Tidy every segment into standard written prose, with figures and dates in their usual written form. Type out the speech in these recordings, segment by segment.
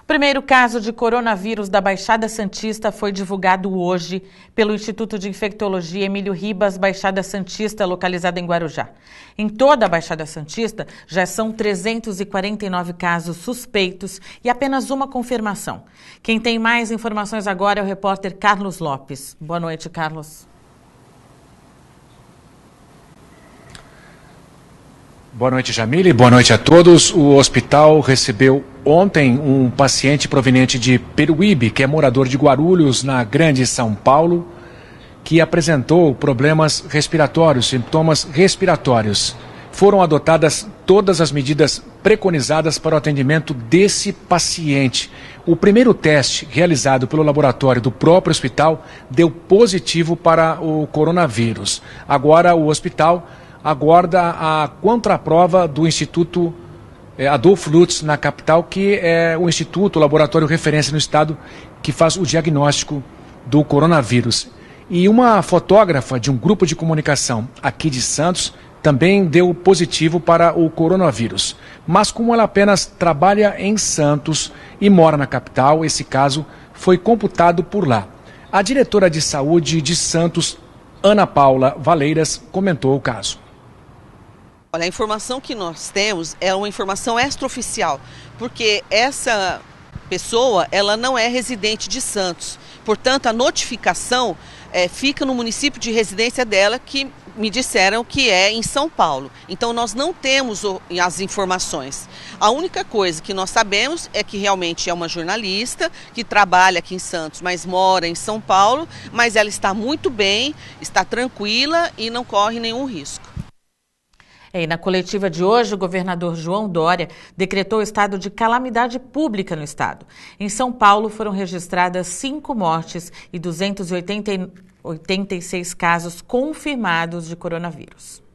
primeiro caso de coronavírus da Baixada Santista foi divulgado hoje pelo Instituto de Infectologia Emílio Ribas, Baixada Santista, localizada em Guarujá. Em toda a Baixada Santista, já são 349 casos suspeitos e apenas uma confirmação. Quem tem mais informações agora é o repórter Carlos Lopes. Boa noite, Carlos. Boa noite, Jamile. Boa noite a todos. O hospital recebeu ontem um paciente proveniente de Peruíbe, que é morador de Guarulhos, na Grande São Paulo, que apresentou problemas respiratórios, sintomas respiratórios. Foram adotadas todas as medidas preconizadas para o atendimento desse paciente. O primeiro teste realizado pelo laboratório do próprio hospital deu positivo para o coronavírus. Agora o hospital aguarda a contraprova do Instituto Adolfo Lutz, na capital, que é o instituto, o laboratório referência no estado, que faz o diagnóstico do coronavírus. E uma fotógrafa de um grupo de comunicação aqui de Santos também deu positivo para o coronavírus. Mas como ela apenas trabalha em Santos e mora na capital, esse caso foi computado por lá. A diretora de saúde de Santos, Ana Paula Valeiras, comentou o caso. Olha, a informação que nós temos é uma informação extraoficial, porque essa pessoa, ela não é residente de Santos. Portanto, a notificação fica no município de residência dela, que me disseram que é em São Paulo. Então, nós não temos as informações. A única coisa que nós sabemos é que realmente é uma jornalista que trabalha aqui em Santos, mas mora em São Paulo, mas ela está muito bem, está tranquila e não corre nenhum risco. E na coletiva de hoje, o governador João Dória decretou estado de calamidade pública no estado. Em São Paulo foram registradas 5 mortes e 286 casos confirmados de coronavírus.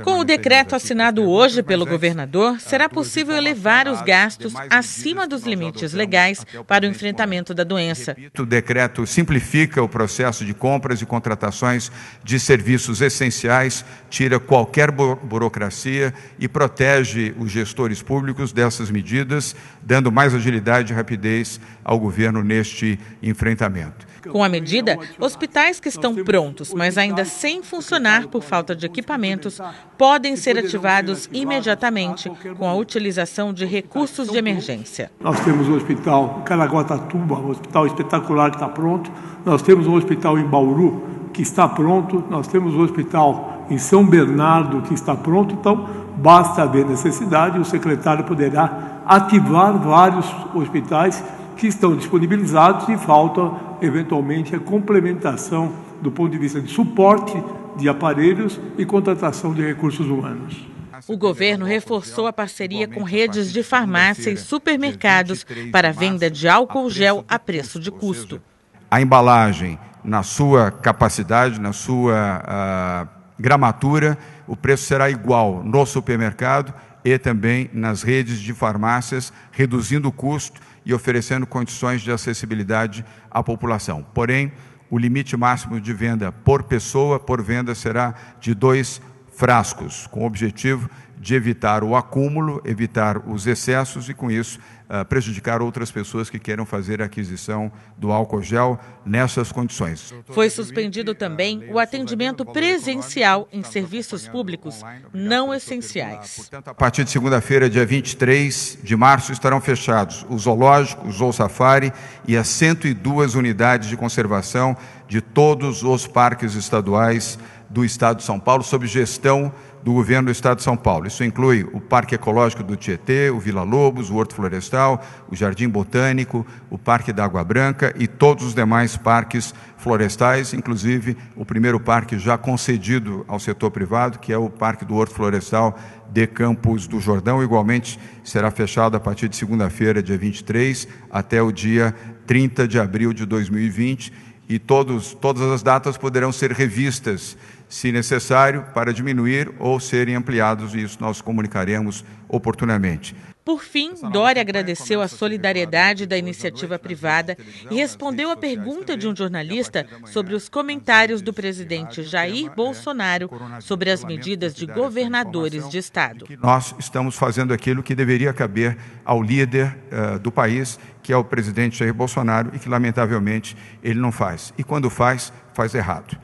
Com o decreto assinado hoje pelo governador, será possível elevar os gastos acima dos limites legais para o enfrentamento da doença. O decreto simplifica o processo de compras e contratações de serviços essenciais, tira qualquer burocracia e protege os gestores públicos dessas medidas, dando mais agilidade e rapidez ao governo neste enfrentamento. Com a medida, hospitais que estão prontos, mas ainda sem funcionar por falta de equipamentos, podem ser ativados imediatamente com a utilização de recursos de emergência. Nós temos um hospital em Caraguatatuba, um hospital espetacular que está pronto. Nós temos um hospital em Bauru que está pronto. Nós temos um hospital em São Bernardo que está pronto. Então, basta haver necessidade, o secretário poderá ativar vários hospitais que estão disponibilizados e falta, eventualmente, a complementação do ponto de vista de suporte de aparelhos e contratação de recursos humanos. O governo reforçou a parceria com redes de farmácia e supermercados para a venda de álcool gel a preço de custo. A embalagem, na sua capacidade, na sua gramatura, o preço será igual no supermercado e também nas redes de farmácias, reduzindo o custo e oferecendo condições de acessibilidade à população. Porém, o limite máximo de venda por pessoa, por venda, será de 2 frascos, com o objetivo de evitar o acúmulo, evitar os excessos e, com isso, prejudicar outras pessoas que queiram fazer a aquisição do álcool gel nessas condições. Foi suspendido também o atendimento presencial em serviços públicos não essenciais. Portanto, a partir de segunda-feira, dia 23 de março, estarão fechados o zoológico, o Zoo Safari e as 102 unidades de conservação de todos os parques estaduais do Estado de São Paulo, sob gestão do governo do Estado de São Paulo. Isso inclui o Parque Ecológico do Tietê, o Vila Lobos, o Horto Florestal, o Jardim Botânico, o Parque da Água Branca e todos os demais parques florestais, inclusive o primeiro parque já concedido ao setor privado, que é o Parque do Horto Florestal de Campos do Jordão. Igualmente será fechado a partir de segunda-feira, dia 23, até o dia 30 de abril de 2020, e todas as datas poderão ser revistas, se necessário, para diminuir ou serem ampliados, e isso nós comunicaremos oportunamente. Por fim, Dória agradeceu a solidariedade da iniciativa privada e respondeu à pergunta de um jornalista sobre os comentários do presidente Jair Bolsonaro sobre as medidas de governadores de estado. Nós estamos fazendo aquilo que deveria caber ao líder do país, que é o presidente Jair Bolsonaro, e que, lamentavelmente, ele não faz. E quando faz, faz errado.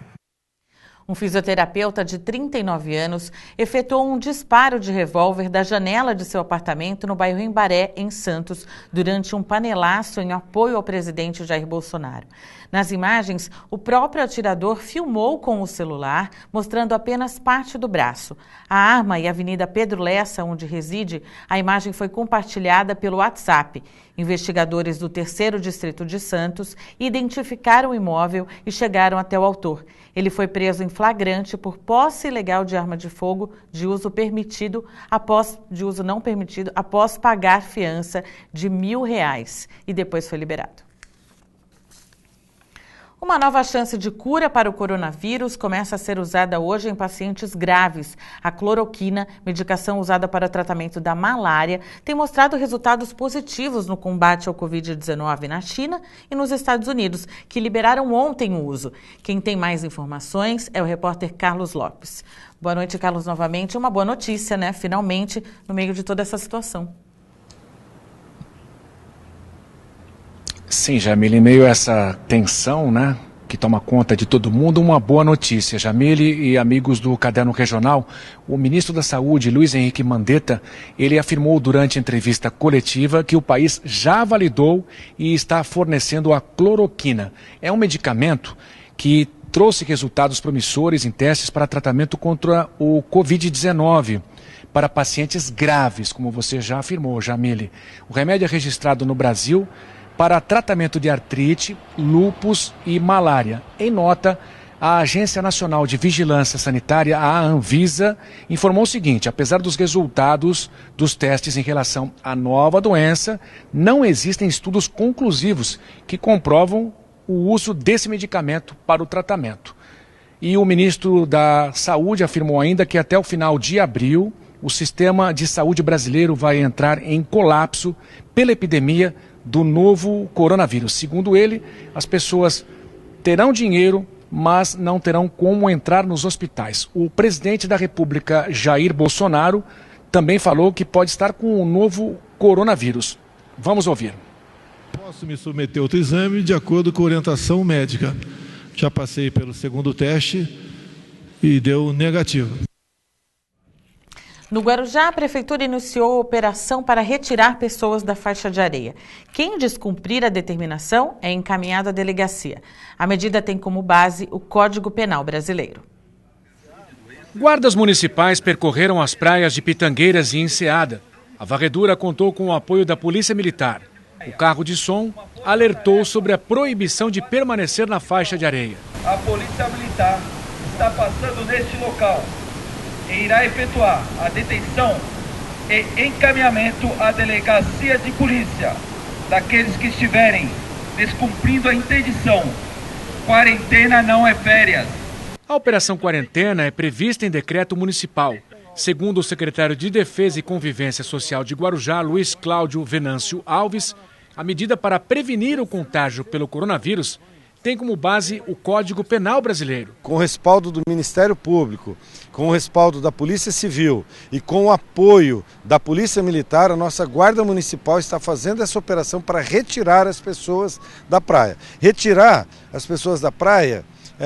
Um fisioterapeuta de 39 anos efetuou um disparo de revólver da janela de seu apartamento no bairro Embaré, em Santos, durante um panelaço em apoio ao presidente Jair Bolsonaro. Nas imagens, o próprio atirador filmou com o celular, mostrando apenas parte do braço. A arma e a Avenida Pedro Lessa, onde reside, a imagem foi compartilhada pelo WhatsApp. Investigadores do 3º Distrito de Santos identificaram o imóvel e chegaram até o autor. Ele foi preso em flagrante por posse ilegal de arma de fogo de uso não permitido após pagar fiança de R$1.000 e depois foi liberado. Uma nova chance de cura para o coronavírus começa a ser usada hoje em pacientes graves. A cloroquina, medicação usada para o tratamento da malária, tem mostrado resultados positivos no combate ao Covid-19 na China e nos Estados Unidos, que liberaram ontem o uso. Quem tem mais informações é o repórter Carlos Lopes. Boa noite, Carlos, novamente. Uma boa notícia, né? Finalmente, no meio de toda essa situação. Sim, Jamile, em meio a essa tensão, né, que toma conta de todo mundo, uma boa notícia. Jamile e amigos do Caderno Regional, o ministro da Saúde, Luiz Henrique Mandetta, ele afirmou durante a entrevista coletiva que o país já validou e está fornecendo a cloroquina. É um medicamento que trouxe resultados promissores em testes para tratamento contra o Covid-19. Para pacientes graves, como você já afirmou, Jamile. O remédio é registrado no Brasil para tratamento de artrite, lúpus e malária. Em nota, a Agência Nacional de Vigilância Sanitária, a Anvisa, informou o seguinte: apesar dos resultados dos testes em relação à nova doença, não existem estudos conclusivos que comprovam o uso desse medicamento para o tratamento. E o ministro da Saúde afirmou ainda que até o final de abril, o sistema de saúde brasileiro vai entrar em colapso pela epidemia do novo coronavírus. Segundo ele, as pessoas terão dinheiro, mas não terão como entrar nos hospitais. O presidente da República, Jair Bolsonaro, também falou que pode estar com o novo coronavírus. Vamos ouvir. Posso me submeter a outro exame de acordo com a orientação médica. Já passei pelo segundo teste e deu negativo. No Guarujá, a Prefeitura iniciou a operação para retirar pessoas da faixa de areia. Quem descumprir a determinação é encaminhado à delegacia. A medida tem como base o Código Penal brasileiro. Guardas municipais percorreram as praias de Pitangueiras e Enseada. A varredura contou com o apoio da Polícia Militar. O carro de som alertou sobre a proibição de permanecer na faixa de areia. A Polícia Militar está passando neste local e irá efetuar a detenção e encaminhamento à delegacia de polícia daqueles que estiverem descumprindo a interdição. Quarentena não é férias. A Operação Quarentena é prevista em decreto municipal. Segundo o secretário de Defesa e Convivência Social de Guarujá, Luiz Cláudio Venâncio Alves, a medida para prevenir o contágio pelo coronavírus tem como base o Código Penal brasileiro. Com o respaldo do Ministério Público, com o respaldo da Polícia Civil e com o apoio da Polícia Militar, a nossa Guarda Municipal está fazendo essa operação para retirar as pessoas da praia. Retirar as pessoas da praia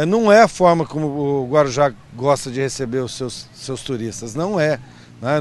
não é a forma como o Guarujá gosta de receber os seus turistas, não é.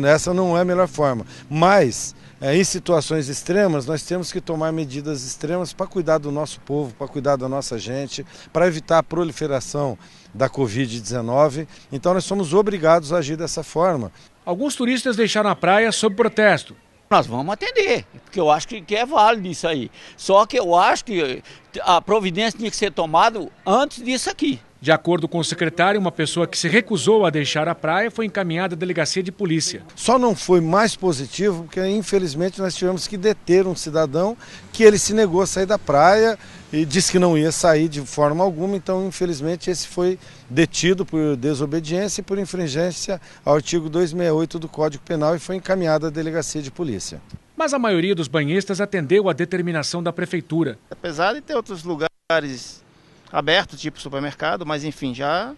Essa não é a melhor forma, mas em situações extremas, nós temos que tomar medidas extremas para cuidar do nosso povo, para cuidar da nossa gente, para evitar a proliferação da Covid-19. Então nós somos obrigados a agir dessa forma. Alguns turistas deixaram a praia sob protesto. Nós vamos atender, porque eu acho que é válido isso aí. Só que eu acho que a providência tinha que ser tomada antes disso aqui. De acordo com o secretário, uma pessoa que se recusou a deixar a praia foi encaminhada à delegacia de polícia. Só não foi mais positivo porque, infelizmente, nós tivemos que deter um cidadão que ele se negou a sair da praia e disse que não ia sair de forma alguma, então infelizmente esse foi detido por desobediência e por infringência ao artigo 268 do Código Penal e foi encaminhado à delegacia de polícia. Mas a maioria dos banhistas atendeu à determinação da prefeitura. Apesar de ter outros lugares abertos, tipo supermercado, mas enfim, já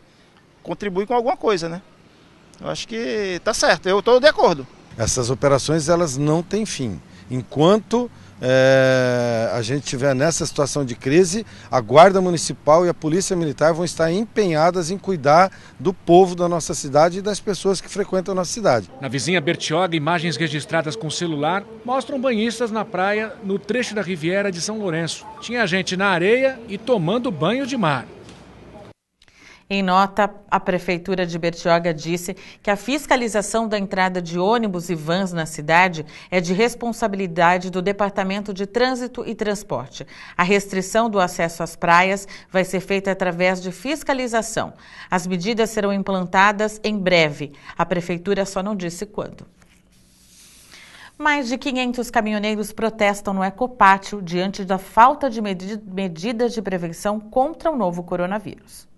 contribui com alguma coisa, né? Eu acho que está certo, eu estou de acordo. Essas operações elas não têm fim. Enquanto a gente estiver nessa situação de crise, a Guarda Municipal e a Polícia Militar vão estar empenhadas em cuidar do povo da nossa cidade e das pessoas que frequentam a nossa cidade. Na vizinha Bertioga, imagens registradas com celular mostram banhistas na praia no trecho da Riviera de São Lourenço. Tinha gente na areia e tomando banho de mar. Em nota, a Prefeitura de Bertioga disse que a fiscalização da entrada de ônibus e vans na cidade é de responsabilidade do Departamento de Trânsito e Transporte. A restrição do acesso às praias vai ser feita através de fiscalização. As medidas serão implantadas em breve. A Prefeitura só não disse quando. Mais de 500 caminhoneiros protestam no Ecopátio diante da falta de medidas de prevenção contra o novo coronavírus.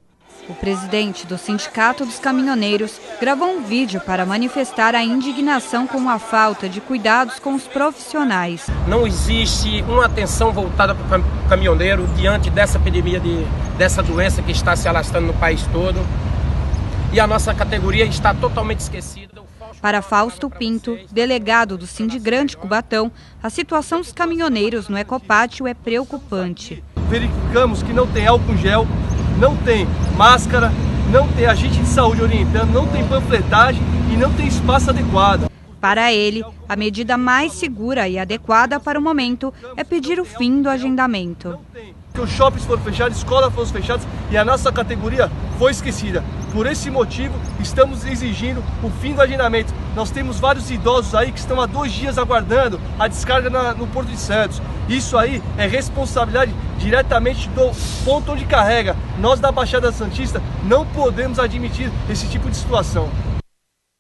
O presidente do Sindicato dos Caminhoneiros gravou um vídeo para manifestar a indignação com a falta de cuidados com os profissionais. Não existe uma atenção voltada para o caminhoneiro diante dessa epidemia, dessa doença que está se alastrando no país todo. E a nossa categoria está totalmente esquecida. Para Fausto Pinto, delegado do Sindigrande Cubatão, a situação dos caminhoneiros no Ecopátio é preocupante. Verificamos que não tem álcool gel, não tem máscara, não tem agente de saúde orientando, não tem panfletagem e não tem espaço adequado. Para ele, a medida mais segura e adequada para o momento é pedir o fim do agendamento. Os shoppings foram fechados, escolas foram fechadas e a nossa categoria foi esquecida. Por esse motivo, estamos exigindo o fim do agendamento. Nós temos vários idosos aí que estão há 2 dias aguardando a descarga no Porto de Santos. Isso aí é responsabilidade diretamente do ponto onde carrega. Nós da Baixada Santista não podemos admitir esse tipo de situação.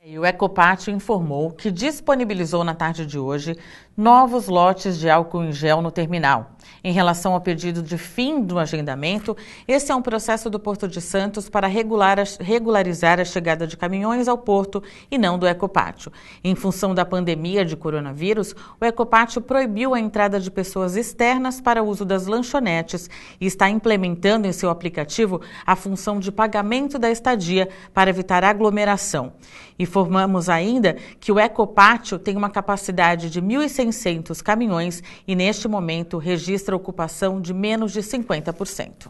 E o Ecopátio informou que disponibilizou na tarde de hoje novos lotes de álcool em gel no terminal. Em relação ao pedido de fim do agendamento, esse é um processo do Porto de Santos para regularizar a chegada de caminhões ao porto e não do Ecopátio. Em função da pandemia de coronavírus, o Ecopátio proibiu a entrada de pessoas externas para o uso das lanchonetes e está implementando em seu aplicativo a função de pagamento da estadia para evitar aglomeração. Informamos ainda que o Ecopátio tem uma capacidade de 1.600 caminhões e, neste momento, registra ocupação de menos de 50%.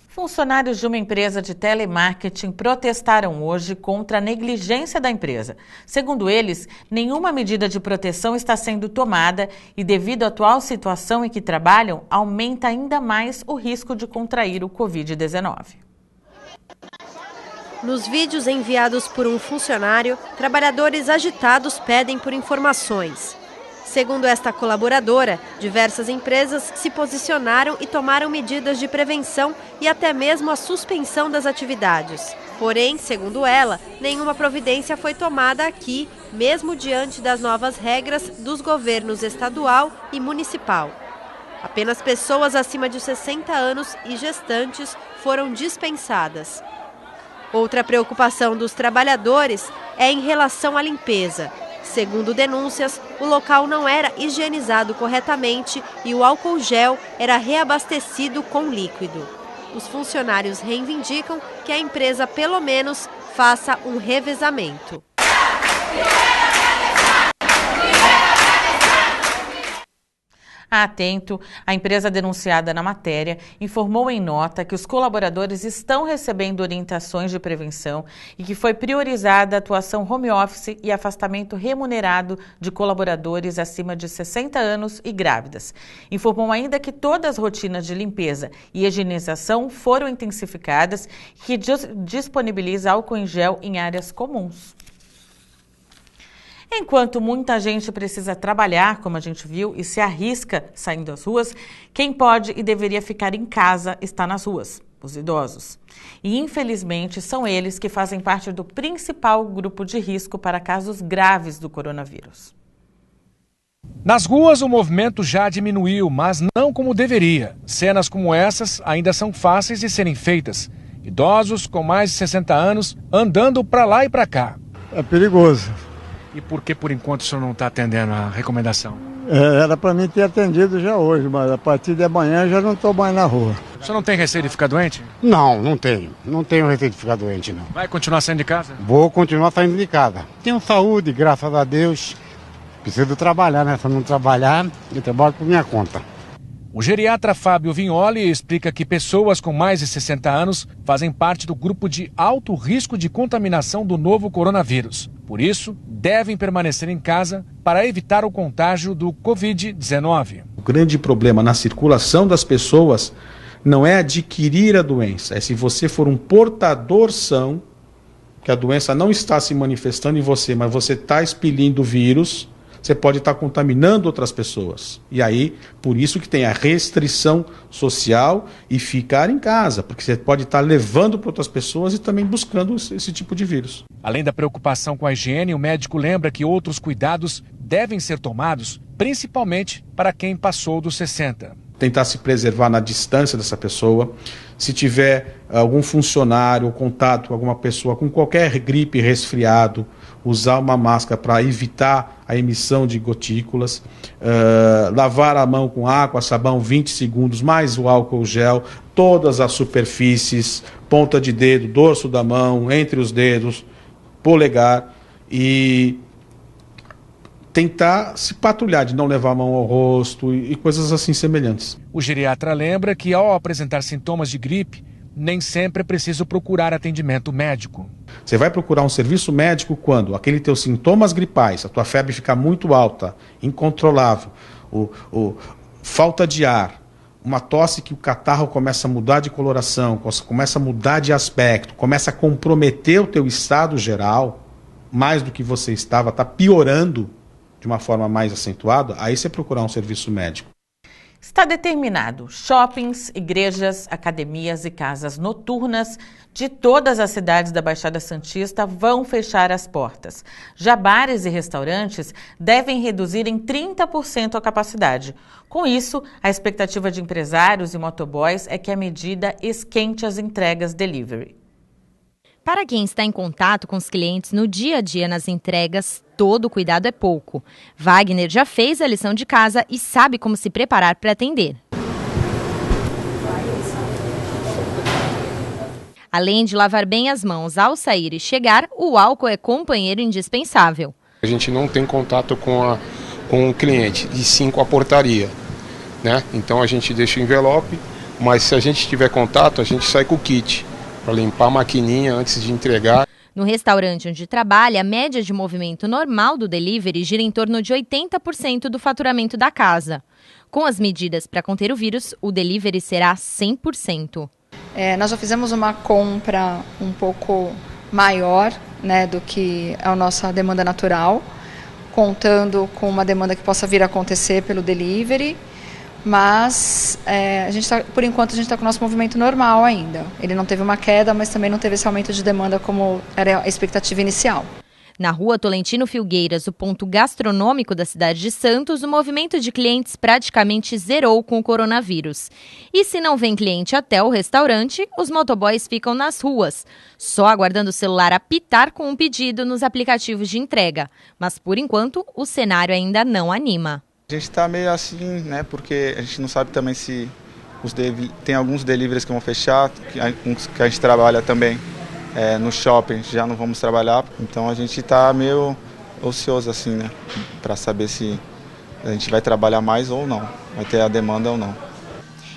Funcionários de uma empresa de telemarketing protestaram hoje contra a negligência da empresa. Segundo eles, nenhuma medida de proteção está sendo tomada e, devido à atual situação em que trabalham, aumenta ainda mais o risco de contrair o Covid-19. Nos vídeos enviados por um funcionário, trabalhadores agitados pedem por informações. Segundo esta colaboradora, diversas empresas se posicionaram e tomaram medidas de prevenção e até mesmo a suspensão das atividades. Porém, segundo ela, nenhuma providência foi tomada aqui, mesmo diante das novas regras dos governos estadual e municipal. Apenas pessoas acima de 60 anos e gestantes foram dispensadas. Outra preocupação dos trabalhadores é em relação à limpeza. Segundo denúncias, o local não era higienizado corretamente e o álcool gel era reabastecido com líquido. Os funcionários reivindicam que a empresa, pelo menos, faça um revezamento. A Atento, a empresa denunciada na matéria, informou em nota que os colaboradores estão recebendo orientações de prevenção e que foi priorizada a atuação home office e afastamento remunerado de colaboradores acima de 60 anos e grávidas. Informou ainda que todas as rotinas de limpeza e higienização foram intensificadas e que disponibiliza álcool em gel em áreas comuns. Enquanto muita gente precisa trabalhar, como a gente viu, e se arrisca saindo às ruas, quem pode e deveria ficar em casa está nas ruas, os idosos. E, infelizmente, são eles que fazem parte do principal grupo de risco para casos graves do coronavírus. Nas ruas, o movimento já diminuiu, mas não como deveria. Cenas como essas ainda são fáceis de serem feitas. Idosos com mais de 60 anos andando para lá e para cá. É perigoso. E por que, por enquanto, o senhor não está atendendo a recomendação? Era para mim ter atendido já hoje, mas a partir de amanhã já não estou mais na rua. O senhor não tem receio de ficar doente? Não tenho. Não tenho receio de ficar doente, não. Vai continuar saindo de casa? Vou continuar saindo de casa. Tenho saúde, graças a Deus. Preciso trabalhar, né? Se eu não trabalhar, eu trabalho por minha conta. O geriatra Fábio Vignoli explica que pessoas com mais de 60 anos fazem parte do grupo de alto risco de contaminação do novo coronavírus. Por isso, devem permanecer em casa para evitar o contágio do Covid-19. O grande problema na circulação das pessoas não é adquirir a doença, é se você for um portador são, que a doença não está se manifestando em você, mas você está expelindo o vírus, você pode estar contaminando outras pessoas. E aí, por isso que tem a restrição social e ficar em casa, porque você pode estar levando para outras pessoas e também buscando esse tipo de vírus. Além da preocupação com a higiene, o médico lembra que outros cuidados devem ser tomados, principalmente para quem passou dos 60. Tentar se preservar na distância dessa pessoa. Se tiver algum funcionário ou contato com alguma pessoa com qualquer gripe, resfriado, usar uma máscara para evitar a emissão de gotículas, lavar a mão com água, sabão 20 segundos, mais o álcool gel, todas as superfícies, ponta de dedo, dorso da mão, entre os dedos, polegar, e tentar se patrulhar, de não levar a mão ao rosto e coisas assim semelhantes. O geriatra lembra que ao apresentar sintomas de gripe, nem sempre é preciso procurar atendimento médico. Você vai procurar um serviço médico quando aqueles teus sintomas gripais, a tua febre fica muito alta, incontrolável, falta de ar, uma tosse que o catarro começa a mudar de coloração, começa a mudar de aspecto, começa a comprometer o teu estado geral, mais do que você estava, está piorando de uma forma mais acentuada, aí você procurar um serviço médico. Está determinado, shoppings, igrejas, academias e casas noturnas de todas as cidades da Baixada Santista vão fechar as portas. Já bares e restaurantes devem reduzir em 30% a capacidade. Com isso, a expectativa de empresários e motoboys é que a medida esquente as entregas delivery. Para quem está em contato com os clientes no dia a dia nas entregas, todo cuidado é pouco. Wagner já fez a lição de casa e sabe como se preparar para atender. Além de lavar bem as mãos ao sair e chegar, o álcool é companheiro indispensável. A gente não tem contato com o cliente, e sim com a portaria, né? Então a gente deixa o envelope, mas se a gente tiver contato, a gente sai com o kit para limpar a maquininha antes de entregar. No restaurante onde trabalha, a média de movimento normal do delivery gira em torno de 80% do faturamento da casa. Com as medidas para conter o vírus, o delivery será 100%. Nós já fizemos uma compra um pouco maior, né, do que a nossa demanda natural, contando com uma demanda que possa vir a acontecer pelo delivery. Mas por enquanto a gente está com o nosso movimento normal ainda. Ele não teve uma queda, mas também não teve esse aumento de demanda como era a expectativa inicial. Na rua Tolentino Filgueiras, o ponto gastronômico da cidade de Santos, o movimento de clientes praticamente zerou com o coronavírus. E se não vem cliente até o restaurante, os motoboys ficam nas ruas, só aguardando o celular apitar com um pedido nos aplicativos de entrega. Mas por enquanto, o cenário ainda não anima. A gente está meio assim, né, porque a gente não sabe também se tem alguns deliveries que vão fechar, que a gente trabalha também no shopping, já não vamos trabalhar, então a gente está meio ocioso assim, né, para saber se a gente vai trabalhar mais ou não, vai ter a demanda ou não.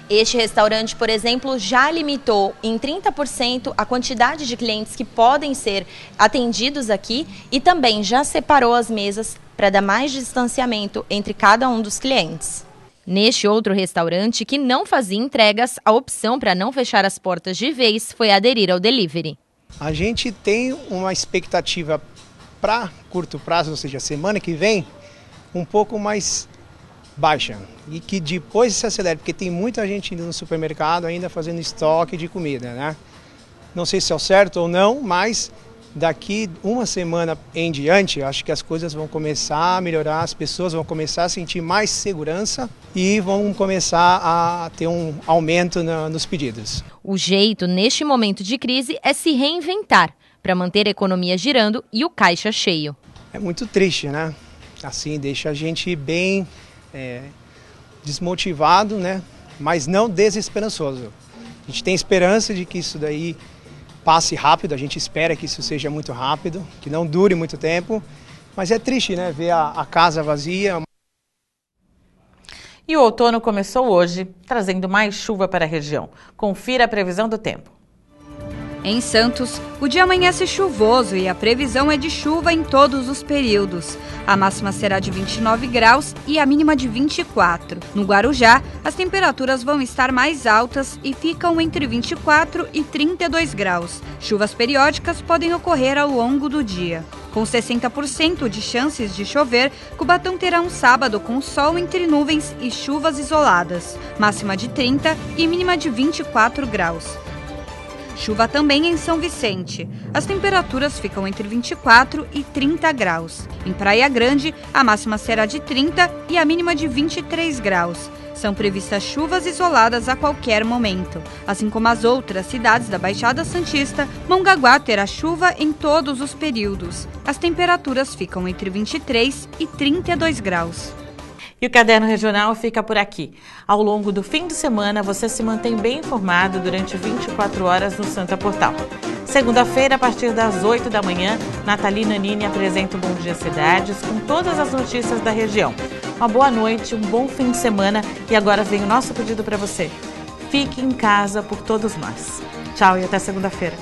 Este restaurante, por exemplo, já limitou em 30% a quantidade de clientes que podem ser atendidos aqui e também já separou as mesas para dar mais distanciamento entre cada um dos clientes. Neste outro restaurante, que não fazia entregas, a opção para não fechar as portas de vez foi aderir ao delivery. A gente tem uma expectativa para curto prazo, ou seja, semana que vem, um pouco mais baixa e que depois se acelere, porque tem muita gente indo no supermercado ainda fazendo estoque de comida, né? Não sei se é o certo ou não, mas daqui uma semana em diante, acho que as coisas vão começar a melhorar, as pessoas vão começar a sentir mais segurança e vão começar a ter um aumento nos pedidos. O jeito, neste momento de crise, é se reinventar para manter a economia girando e o caixa cheio. É muito triste, né? Assim, deixa a gente bem desmotivado, né? Mas não desesperançoso. A gente tem esperança de que isso daí passe rápido, a gente espera que isso seja muito rápido, que não dure muito tempo, mas é triste, né, ver a casa vazia. E o outono começou hoje, trazendo mais chuva para a região. Confira a previsão do tempo. Em Santos, o dia amanhece chuvoso e a previsão é de chuva em todos os períodos. A máxima será de 29 graus e a mínima de 24. No Guarujá, as temperaturas vão estar mais altas e ficam entre 24 e 32 graus. Chuvas periódicas podem ocorrer ao longo do dia. Com 60% de chances de chover, Cubatão terá um sábado com sol entre nuvens e chuvas isoladas. Máxima de 30 e mínima de 24 graus. Chuva também em São Vicente. As temperaturas ficam entre 24 e 30 graus. Em Praia Grande, a máxima será de 30 e a mínima de 23 graus. São previstas chuvas isoladas a qualquer momento. Assim como as outras cidades da Baixada Santista, Mongaguá terá chuva em todos os períodos. As temperaturas ficam entre 23 e 32 graus. E o Caderno Regional fica por aqui. Ao longo do fim de semana, você se mantém bem informado durante 24 horas no Santa Portal. Segunda-feira, a partir das 8 da manhã, Natalina Nini apresenta o Bom Dia Cidades com todas as notícias da região. Uma boa noite, um bom fim de semana e agora vem o nosso pedido para você. Fique em casa por todos nós. Tchau e até segunda-feira.